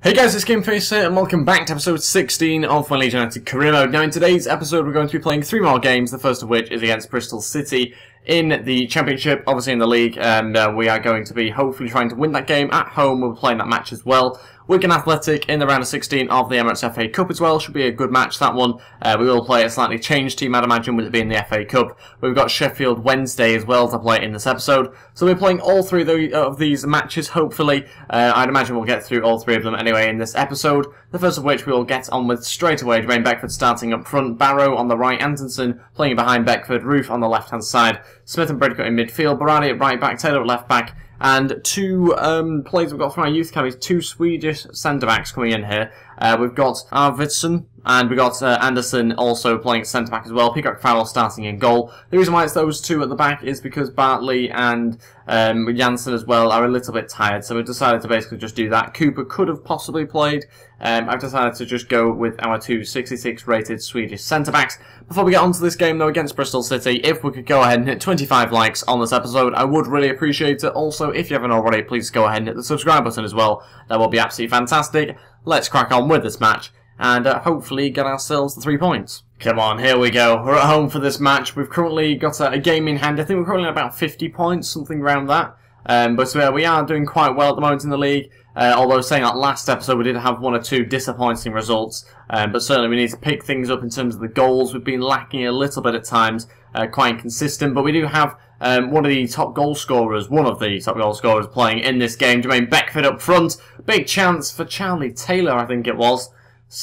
Hey guys, it's Gameface here, and welcome back to episode 16 of my Leeds United career mode. Now in today's episode we're going to be playing 3 more games, the first of which is against Bristol City in the Championship, obviously in the league, and we are going to be hopefully trying to win that game at home. We're playing that match as well. Wigan Athletic in the round of 16 of the Emirates FA Cup as well. Should be a good match, that one. We will play a slightly changed team, I'd imagine, with it being the FA Cup. We've got Sheffield Wednesday as well to play in this episode. So we're playing all 3 of these matches, hopefully. I'd imagine we'll get through all 3 of them anyway in this episode. The first of which we will get on with straight away. Jermaine Beckford starting up front, Barrow on the right, Antonsen playing behind Beckford, Roof on the left-hand side, Smith and Bridcut in midfield, Berardi at right back, Taylor at left back, and 2 players we've got from our youth academies, 2 Swedish centre-backs coming in here. We've got Arvidsson, and we've got Anderson also playing centre-back as well. Peacock Farrell starting in goal. The reason why it's those 2 at the back is because Bartley and Janssen as well are a little bit tired, so we've decided to basically just do that. Cooper could have possibly played. I've decided to just go with our 2 66 rated Swedish centre-backs. Before we get on to this game though against Bristol City, if we could go ahead and hit 25 likes on this episode, I would really appreciate it. Also, if you haven't already, please go ahead and hit the subscribe button as well. That will be absolutely fantastic. Let's crack on with this match and hopefully get ourselves the 3 points. Come on, here we go. We're at home for this match. We've currently got a game in hand. I think we're currently at about 50 points, something around that. But we are doing quite well at the moment in the league. Although saying that last episode we did have 1 or 2 disappointing results. But certainly we need to pick things up in terms of the goals. We've been lacking a little bit at times, quite inconsistent. But we do have one of the top goal scorers playing in this game. Jermaine Beckford up front. Big chance for Charlie Taylor, I think it was.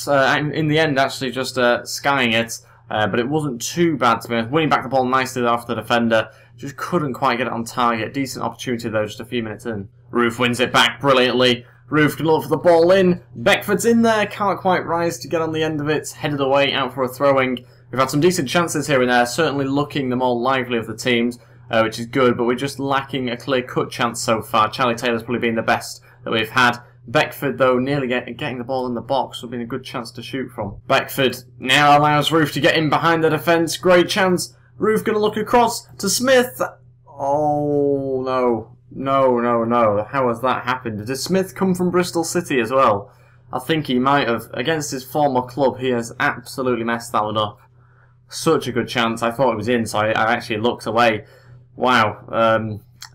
In the end, actually just skying it. But it wasn't too bad, to be honest. Winning back the ball nicely after the defender. Just couldn't quite get it on target. Decent opportunity, though, just a few minutes in. Roof wins it back brilliantly. Roof can look for the ball in. Beckford's in there. Can't quite rise to get on the end of it. Headed away, out for a throwing. We've had some decent chances here and there. Certainly looking the more lively of the teams, which is good. But we're just lacking a clear-cut chance so far. Charlie Taylor's probably been the best that we've had. Beckford, though, nearly getting the ball in the box would have been a good chance to shoot from. Beckford now allows Roof to get in behind the defence. Great chance. Roof going to look across to Smith. Oh, no. No. How has that happened? Did Smith come from Bristol City as well? I think he might have. Against his former club, he has absolutely messed that one up. Such a good chance. I thought it was in, so I actually looked away. Wow.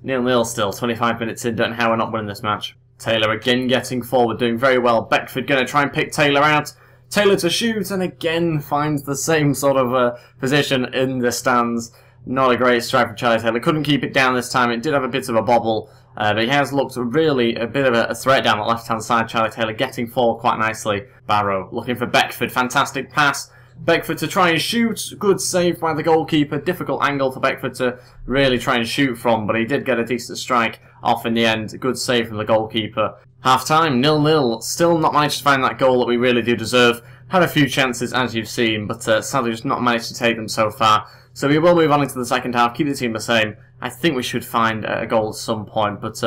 0-0 still. 25 minutes in. Don't know how we're not winning this match. Taylor again getting forward, doing very well. Beckford going to try and pick Taylor out. Taylor to shoot, and again finds the same sort of position in the stands. Not a great strike from Charlie Taylor. Couldn't keep it down this time. It did have a bit of a bobble, but he has looked really a bit of a threat down the left-hand side. Charlie Taylor getting forward quite nicely. Barrow looking for Beckford. Fantastic pass. Beckford to try and shoot. Good save by the goalkeeper. Difficult angle for Beckford to really try and shoot from, but he did get a decent strike off in the end. Good save from the goalkeeper. Half-time, 0-0. Still not managed to find that goal that we really do deserve. Had a few chances, as you've seen, but sadly just not managed to take them so far. So we will move on into the second half, keep the team the same. I think we should find a goal at some point, but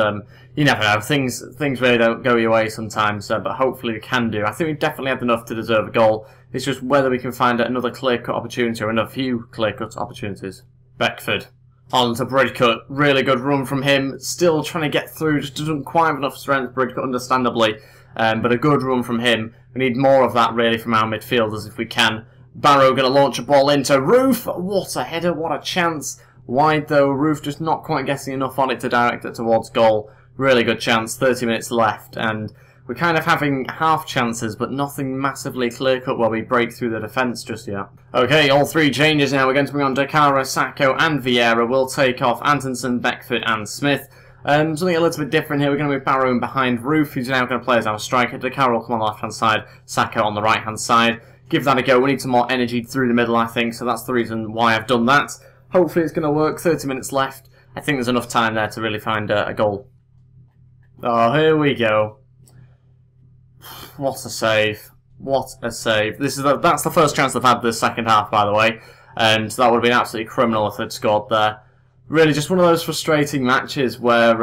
you never know. Things really don't go your way sometimes, but hopefully we can do. I think we've definitely had enough to deserve a goal. It's just whether we can find another clear-cut opportunity or a few clear-cut opportunities. Beckford on to Bridcut. Really good run from him. Still trying to get through. Just doesn't quite have enough strength, Bridcut, understandably. But a good run from him. We need more of that, really, from our midfielders if we can. Barrow going to launch a ball into Roof. What a header, what a chance. Wide, though. Roof just not quite getting enough on it to direct it towards goal. Really good chance. 30 minutes left. And we're kind of having half chances, but nothing massively clear-cut where we break through the defence just yet. Okay, all 3 changes now. We're going to bring on Dakara, Sacco and Vieira. We'll take off Antonsen, Beckford and Smith. Something a little bit different here. We're going to move Barrow in behind Roof, who's now going to play as our striker. Dakara will come on the left-hand side, Sacco on the right-hand side. Give that a go. We need some more energy through the middle, I think, so that's the reason why I've done that. Hopefully it's going to work. 30 minutes left. I think there's enough time there to really find a goal. Oh, here we go. What a save. What a save. That's the first chance they've had this second half, by the way. So that would have been absolutely criminal if they'd scored there. Really just one of those frustrating matches where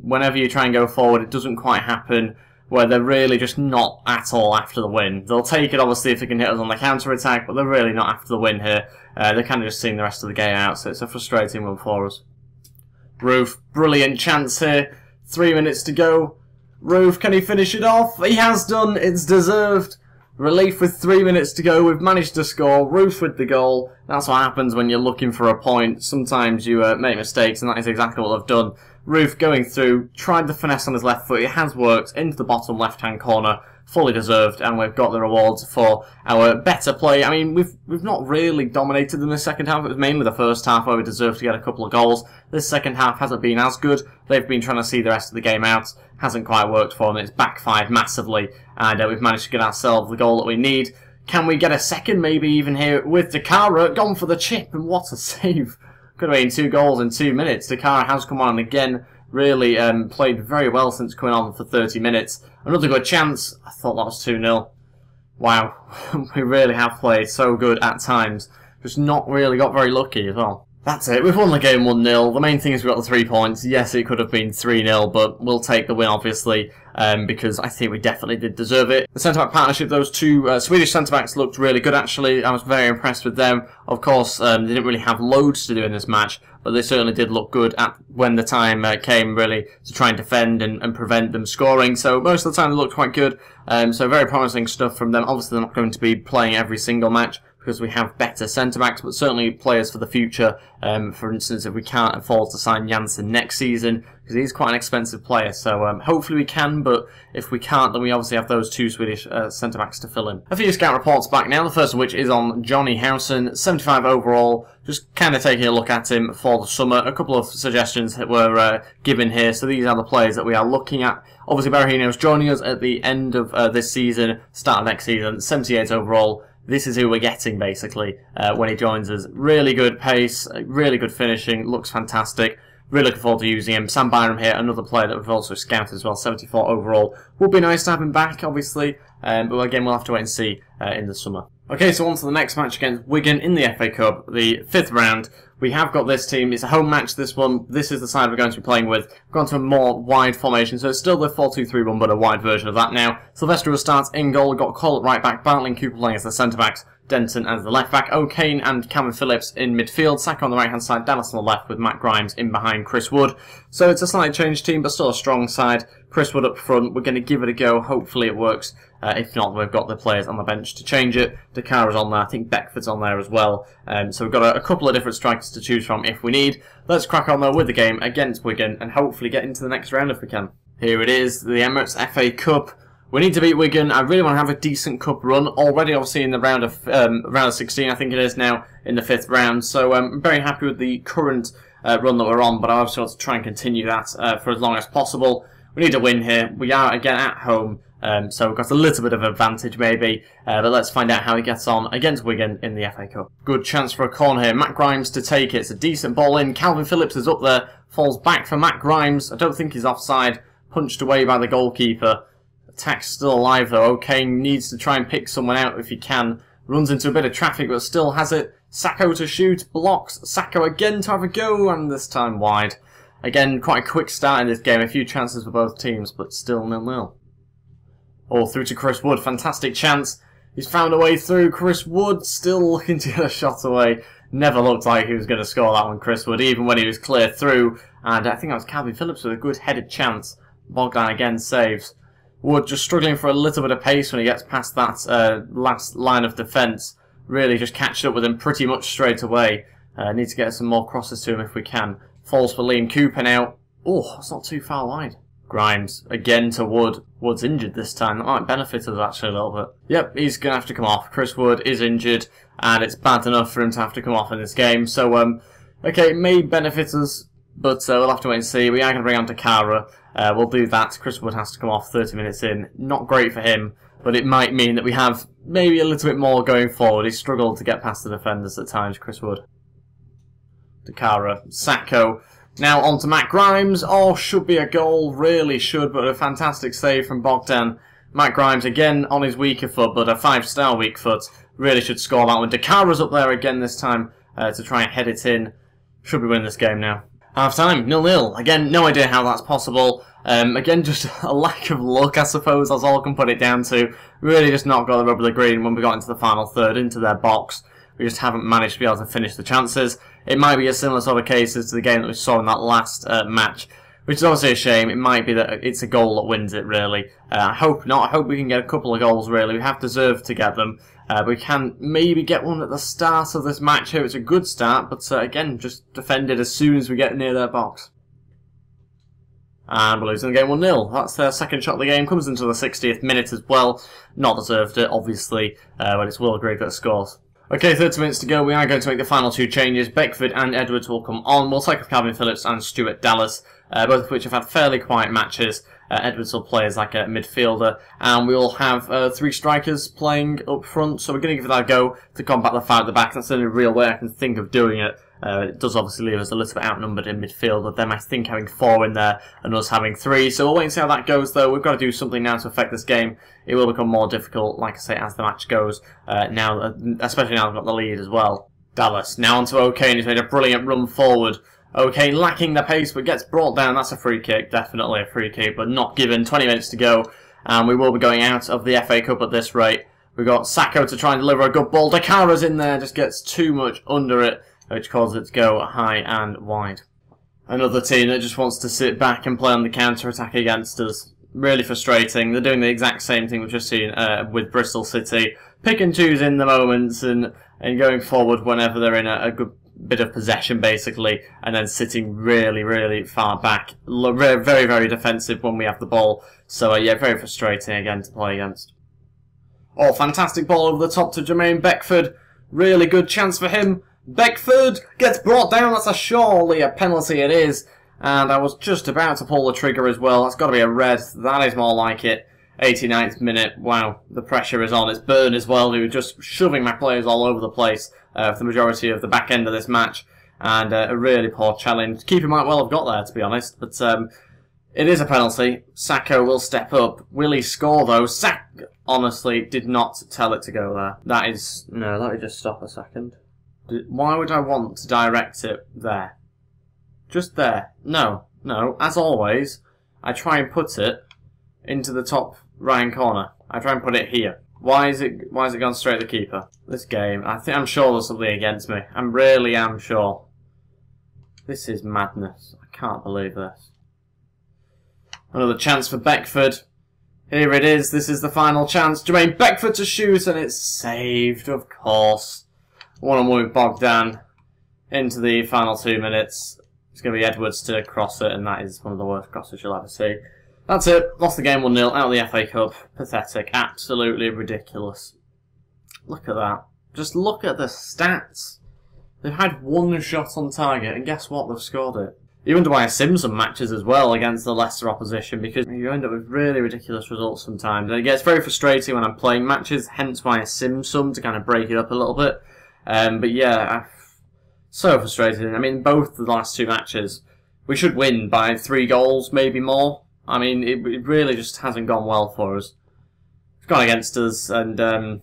whenever you try and go forward, it doesn't quite happen, where they're really just not at all after the win. They'll take it, obviously, if they can hit us on the counter-attack, but they're really not after the win here. They're kind of just seeing the rest of the game out, so it's a frustrating one for us. Roof, brilliant chance here. 3 minutes to go. Roof, can he finish it off? He has done. It's deserved. Relief with 3 minutes to go. We've managed to score. Roof with the goal. That's what happens when you're looking for a point. Sometimes you make mistakes, and that is exactly what they've done. Roof going through, tried the finesse on his left foot. It has worked into the bottom left-hand corner. Fully deserved, and we've got the rewards for our better play. I mean, we've not really dominated them this second half. It was mainly the first half where we deserved to get a couple of goals. This second half hasn't been as good. They've been trying to see the rest of the game out. Hasn't quite worked for them. It's backfired massively, and we've managed to get ourselves the goal that we need. Can we get a second, maybe even here with Dakara? Gone for the chip, and what a save. Could have been 2 goals in 2 minutes. Dakara has come on again. Really played very well since coming on for 30 minutes. Another good chance. I thought that was 2-0. Wow. We really have played so good at times. Just not really got very lucky as well. That's it. We've won the game 1-0. The main thing is we got the 3 points. Yes, it could have been 3-0, but we'll take the win, obviously, because I think we definitely did deserve it. The centre-back partnership, those 2 Swedish centre-backs looked really good, actually. I was very impressed with them. Of course, they didn't really have loads to do in this match, but they certainly did look good at when the time came, really, to try and defend and prevent them scoring. So most of the time they looked quite good. So very promising stuff from them. Obviously, they're not going to be playing every single match, because we have better centre-backs, but certainly players for the future. For instance, if we can't afford to sign Janssen next season, because he's quite an expensive player, so hopefully we can, but if we can't, then we obviously have those 2 Swedish centre-backs to fill in. A few scout reports back now, the first of which is on Johnny Howson, 75 overall, just kind of taking a look at him for the summer. A couple of suggestions that were given here, so these are the players that we are looking at. Obviously, Berahino's joining us at the end of this season, start of next season, 78 overall. This is who we're getting, basically, when he joins us. Really good pace, really good finishing, looks fantastic. Really looking forward to using him. Sam Byram here, another player that we've also scouted as well, 74 overall. Would be nice to have him back, obviously, but again, we'll have to wait and see in the summer. Okay, so on to the next match against Wigan in the FA Cup, the 5th round. We have got this team. It's a home match, this one. This is the side we're going to be playing with. We've gone to a more wide formation, so it's still the 4-2-3-1, but a wide version of that now. Sylvester will start in goal. We've got Cole at right back, Bartley and Cooper playing as the centre-backs, Denton as the left-back, O'Kane and Calvin Phillips in midfield, Saka on the right-hand side, Dallas on the left with Matt Grimes in behind Chris Wood. So it's a slightly changed team, but still a strong side. Chris Wood up front. We're going to give it a go. Hopefully it works. If not, we've got the players on the bench to change it. Dakara's on there. I think Beckford's on there as well. So we've got a couple of different strikers to choose from if we need. Let's crack on though with the game against Wigan and hopefully get into the next round if we can. Here it is, the Emirates FA Cup. We need to beat Wigan. I really want to have a decent cup run already, obviously in the round of 16, I think it is now, in the 5th round. So I'm very happy with the current run that we're on, but I obviously want to try and continue that for as long as possible. We need a win here. We are again at home, so we've got a little bit of advantage maybe, but let's find out how he gets on against Wigan in the FA Cup. Good chance for a corner here. Matt Grimes to take it. It's a decent ball in. Calvin Phillips is up there, falls back for Matt Grimes. I don't think he's offside. Punched away by the goalkeeper. Attack's still alive though. O'Kane needs to try and pick someone out if he can. Runs into a bit of traffic but still has it. Sacco to shoot. Blocks. Sacco again to have a go, and this time wide. Again, quite a quick start in this game. A few chances for both teams, but still 0-0. Oh, through to Chris Wood. Fantastic chance. He's found a way through. Chris Wood still looking to get a shot away. Never looked like he was going to score that one, Chris Wood, even when he was clear through. And I think that was Calvin Phillips with a good headed chance. Bogdan again saves. Wood just struggling for a little bit of pace when he gets past that last line of defence. Really just catching up with him pretty much straight away. Need to get some more crosses to him if we can. Falls for Liam Cooper now. Oh, that's not too far wide. Grimes again to Wood. Wood's injured this time. That might benefit us actually a little bit. Yep, he's going to have to come off. Chris Wood is injured, and it's bad enough for him to have to come off in this game. So, okay, it may benefit us, but we'll have to wait and see. We are going to bring on Dakara. We'll do that. Chris Wood has to come off 30 minutes in. Not great for him, but it might mean that we have maybe a little bit more going forward. He struggled to get past the defenders at times, Chris Wood. Dakara, Sacco. Now on to Matt Grimes. Oh, should be a goal. Really should, but a fantastic save from Bogdan. Matt Grimes again on his weaker foot, but a 5-star weak foot. Really should score that one. Dakara's up there again this time to try and head it in. Should be winning this game now. Half time, 0-0. Again, no idea how that's possible. Again, just a lack of luck, I suppose. That's all I can put it down to. Really just not got the rub of the green when we got into the final third, into their box. We just haven't managed to be able to finish the chances. It might be a similar sort of case as to the game that we saw in that last match. which is obviously a shame. It might be that it's a goal that wins it, really. I hope not. I hope we can get a couple of goals, really. We have deserved to get them. We can maybe get one at the start of this match here. It's a good start, but again, just defended as soon as we get near their box. And we're losing the game 1-0. That's their second shot of the game. Comes into the 60th minute as well. Not deserved it, obviously, but it's Will Grigg that scores. Okay, 30 minutes to go. We are going to make the final two changes. Beckford and Edwards will come on. We'll take off Calvin Phillips and Stuart Dallas, both of which have had fairly quiet matches. Edwards will play as like a midfielder, and we will have 3 strikers playing up front. So we're going to give that a go to combat the 5 at the back. That's the only real way I can think of doing it. It does obviously leave us a little bit outnumbered in midfield, with them I think having 4 in there and us having 3. So we'll wait and see how that goes, though. We've got to do something now to affect this game. It will become more difficult, like I say, as the match goes, now, especially now we've got the lead as well. Dallas now onto O'Kane, who's made a brilliant run forward. O'Kane lacking the pace, but gets brought down. That's a free kick, definitely a free kick, but not given. 20 minutes to go, and we will be going out of the FA Cup at this rate. We've got Sacco to try and deliver a good ball. Dakara's in there, just gets too much under it, which causes it to go high and wide. Another team that just wants to sit back and play on the counter-attack against us. Really frustrating. They're doing the exact same thing we've just seen with Bristol City. Pick and choose in the moments and going forward whenever they're in a good bit of possession, basically, and then sitting really, really far back. Very, very defensive when we have the ball. So, yeah, very frustrating again to play against. Oh, fantastic ball over the top to Jermaine Beckford. Really good chance for him. Beckford gets brought down. That's surely a penalty, it is. And I was just about to pull the trigger as well. That's got to be a red. That is more like it. 89th minute. Wow, the pressure is on. It's Byrne as well, who was just shoving my players all over the place for the majority of the back end of this match. And a really poor challenge. Keeper might well have got there, to be honest. But it is a penalty. Sacco will step up. Will he score, though? Honestly, did not tell it to go there. That is... No, let me just stop a second. Why would I want to direct it there? Just there. No. As always, I try and put it into the top right-hand corner. I try and put it here. Why is it gone straight to the keeper? This game, I'm sure there's something against me. I really am sure. This is madness. I can't believe this. Another chance for Beckford. Here it is. This is the final chance. Jermaine Beckford to shoot, and it's saved, of course. 1-on-1 with Bogdan into the final 2 minutes. It's going to be Edwards to cross it, and that is one of the worst crosses you'll ever see. That's it. Lost the game 1-0 out of the FA Cup. Pathetic. Absolutely ridiculous. Look at that. Just look at the stats. They've had 1 shot on target, and guess what? They've scored it. You wonder why I sim some matches as well against the lesser opposition, because you end up with really ridiculous results sometimes. And it gets very frustrating when I'm playing matches, hence why I sim some to kind of break it up a little bit. But yeah, so frustrating. I mean, both the last 2 matches, we should win by 3 goals, maybe more. I mean, it really just hasn't gone well for us. It's gone against us, and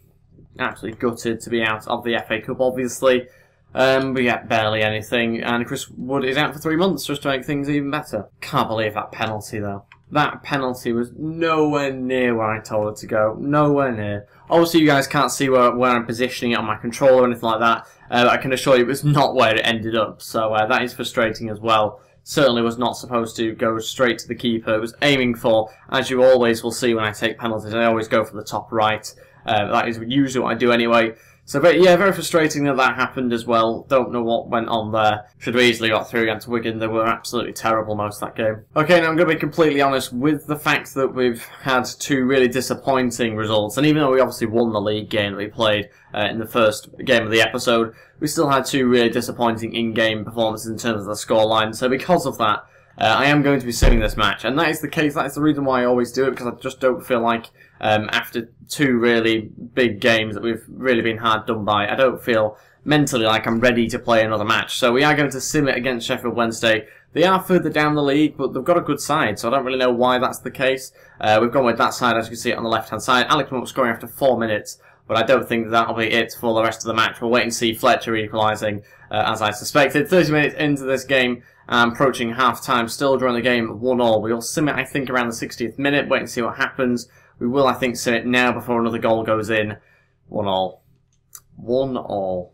absolutely gutted to be out of the FA Cup, obviously. We get barely anything, and Chris Wood is out for 3 months just to make things even better. Can't believe that penalty, though. That penalty was nowhere near where I told it to go. Nowhere near. Obviously, you guys can't see where I'm positioning it on my controller or anything like that. I can assure you it was not where it ended up, so that is frustrating as well. Certainly was not supposed to go straight to the keeper. It was aiming for, as you always will see when I take penalties, I always go for the top right. That is usually what I do anyway. So, but yeah, very frustrating that that happened as well. Don't know what went on there. Should have easily got through against Wigan. They were absolutely terrible most of that game. Okay, now I'm going to be completely honest with the fact that we've had 2 really disappointing results. And even though we obviously won the league game that we played in the first game of the episode, we still had 2 really disappointing in-game performances in terms of the scoreline. So because of that, I am going to be simming this match. And that is the case. That is the reason why I always do it, because I just don't feel like after 2 really big games that we've really been hard done by, I don't feel mentally like I'm ready to play another match. So we are going to sim it against Sheffield Wednesday. They are further down the league, but they've got a good side, so I don't really know why that's the case. We've gone with that side, as you can see on the left-hand side. Alex Monk scoring after 4 minutes, but I don't think that'll be it for the rest of the match. We'll wait and see Fletcher equalising, as I suspected. 30 minutes into this game, approaching half-time, still drawing the game 1-1. We'll sim it, I think, around the 60th minute, wait and see what happens. We will, I think, sim it now before another goal goes in. 1-1. 1-1.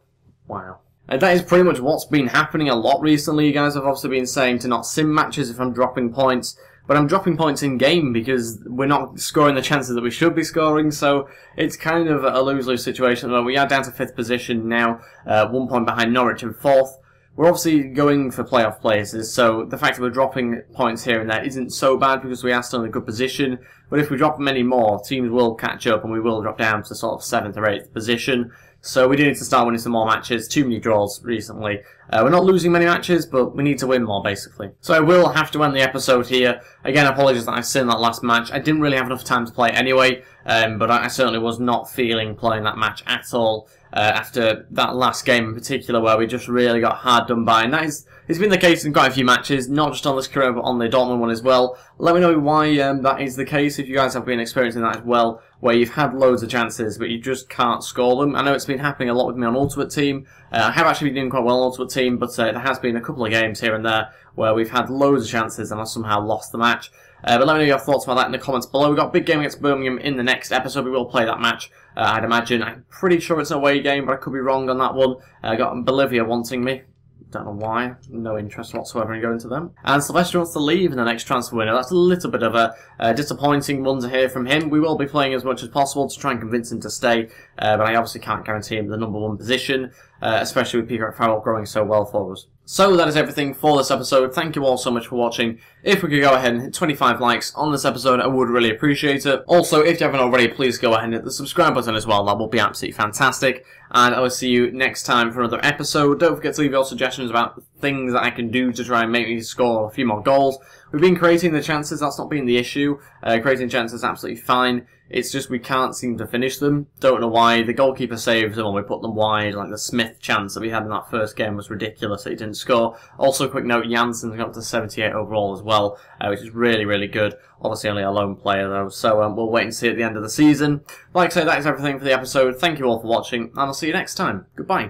Wow. And that is pretty much what's been happening a lot recently. You guys have obviously been saying to not sim matches if I'm dropping points. But I'm dropping points in game because we're not scoring the chances that we should be scoring, so it's kind of a lose-lose situation. We are down to 5th position now, 1 point behind Norwich in 4th. We're obviously going for playoff places, so the fact that we're dropping points here and there isn't so bad because we are still in a good position. But if we drop many more, teams will catch up and we will drop down to sort of 7th or 8th position. So we do need to start winning some more matches. Too many draws recently. We're not losing many matches, but we need to win more, basically. So I will have to end the episode here. Again, apologies that I sinned that last match. I didn't really have enough time to play anyway, but I certainly was not feeling playing that match at all after that last game in particular, where we just really got hard done by. And it's been the case in quite a few matches, not just on this career, but on the Dortmund one as well. Let me know why that is the case, if you guys have been experiencing that as well, where you've had loads of chances, but you just can't score them. I know it's been happening a lot with me on Ultimate Team. I have actually been doing quite well on Ultimate Team, but there has been a couple of games here and there where we've had loads of chances and I somehow lost the match. But let me know your thoughts about that in the comments below. We've got a big game against Birmingham in the next episode. We will play that match, I'd imagine. I'm pretty sure it's an away game, but I could be wrong on that one. I got Bolivia wanting me. Don't know why. No interest whatsoever in going to them. And Sylvester wants to leave in the next transfer window. That's a little bit of a disappointing one to hear from him. We will be playing as much as possible to try and convince him to stay, but I obviously can't guarantee him the #1 position, especially with Peacock Farrell growing so well for us. So that is everything for this episode. Thank you all so much for watching. If we could go ahead and hit 25 likes on this episode, I would really appreciate it. Also, if you haven't already, please go ahead and hit the subscribe button as well. That will be absolutely fantastic. And I will see you next time for another episode. Don't forget to leave your suggestions about things that I can do to try and make me score a few more goals. We've been creating the chances, that's not been the issue. Creating chances is absolutely fine. It's just we can't seem to finish them. Don't know why. The goalkeeper saves them when we put them wide. Like the Smith chance that we had in that first game was ridiculous that he didn't score. Also, quick note, Jansen's got up to 78 overall as well, which is really, really good. Obviously only a lone player though, so we'll wait and see at the end of the season. Like I say, that is everything for the episode. Thank you all for watching, and I'll see you next time. Goodbye.